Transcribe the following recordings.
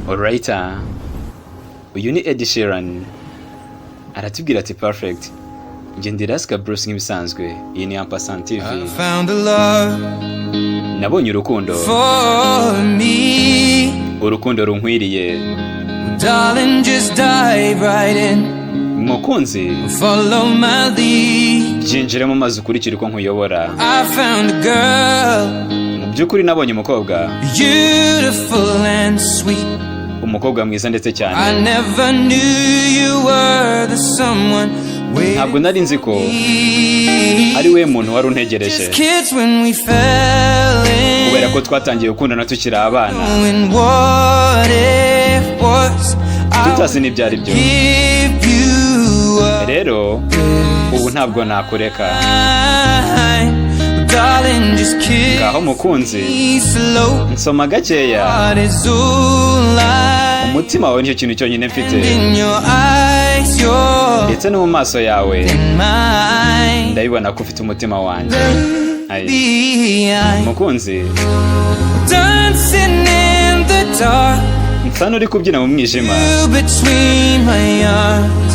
Alright, uyu ni ED SHEERAN aratubwira ati perfect. Nge ndirasika Bruce nk'ibisanzwe. Iyi ni Impano TV. Nabonye urukundo. Urukundo runkwiriye. Darling, just dive right in. Mukunzi, follow my lead. jinjire mu mazi ukurikira uko nkuyobora. I found a girl. Mu by'ukuri nabonye umukobwa. Beautiful and sweet. Umukobwa mwiza ndetse cyane. I never knew you were the someone. Ntabwo nari nzi ko ari we muntu wari untegereje. Kubera ko twatangiye gukundana tukiri abana. Tutazi n'ibyari byo. Rero ubu ntabwo nakureka. Ngaho mukunzi, nsoma gakeya. Umutima wawe nicyo kintu cyonyine mfite. Ndetse no mu maso yawe ndabibona ko ufite umutima wanjye. Mukunzi, nsa n'uri kubyina mu mwijima,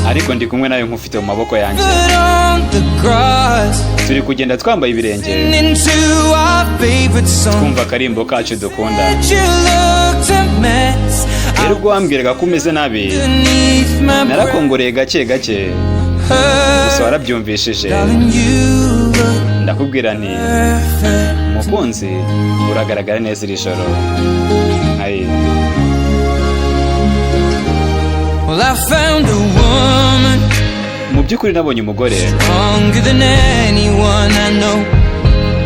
ariko ndi kumwe nawe nkufite mu maboko yanjye. Turi kugenda twambaye ibirenge, twumva akarimbo kacu dukunda. Rero ubwo wambwiraga ko umeze nabi, narakongoreye gake gake, gusa warabyumvishije. Ndakubwira nti mukunzi, uragaragara neza iri joro. Mu by'ukuri nabonye umugore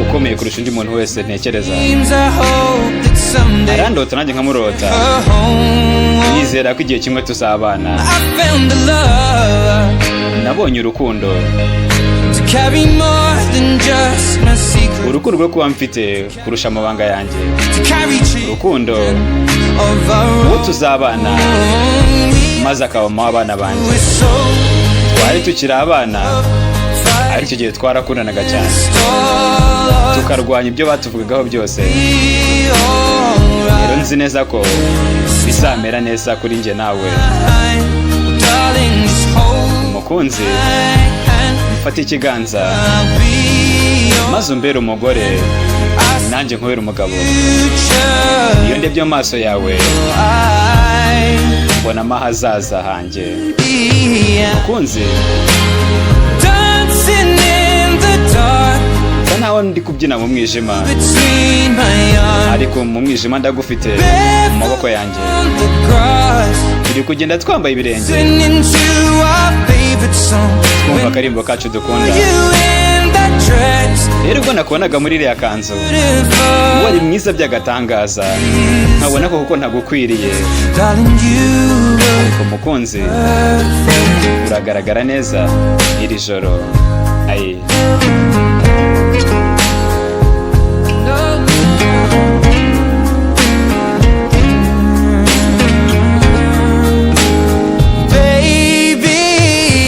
ukomeye kurusha undi muntu wese ntekereza. Arandota nanjye nkamurota, yizera ko igihe kimwe tuzabana. Nabonye urukundo, urukundo rwo kuba mfite kurusha amabanga yanjye. Urukundo uwo tuzabana maze akaba mu abana banjye. Twari tukiri abana, ariko icyo gihe twarakundanaga cyane, tukarwanya ibyo batuvugagaho byose. Rero nzi neza ko bizamera neza kuri njye nawe. Umukunzi, mfata ikiganza maze umbere umugore, nanjye nkubere umugabo. Iyo ndebye mu maso yawe mbona amahazaza hanjye. Mukunzi, nsa naho ndi kubyina mu mwijima, ariko mu mwijima ndagufite mu maboko yanjye. Turi kugenda twambaye ibirenge, twumva akarimbo kacu dukunda. Rero ubwo nakubonaga muri iriya kanzu, wari mwiza by'agatangaza, nkabona ko kuko ntagukwiriye. Ariko mukunzi, uragaragara neza iri joro.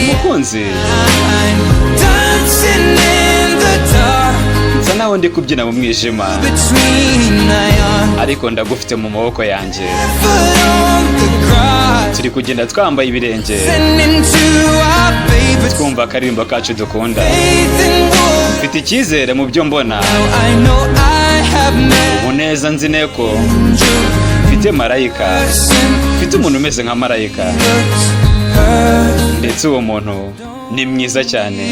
Mukunzi, nsa naho ndi kubyina mu mwijima, ariko ndagufite mu maboko yanjye. Turi kugenda twambaye ibirenge, twumva akarimbo kacu dukunda. Mfite icyizere mu byo mbona, ubu neza nzi neko mfite marayika, mfite umuntu umeze nka marayika. Ndetse uwo muntu ni mwiza cyane.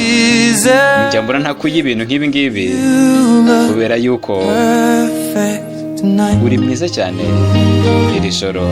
Njya mbona ntakuye ibintu nk'ibi ngibi, kubera yuko uri mwiza cyane iri joro.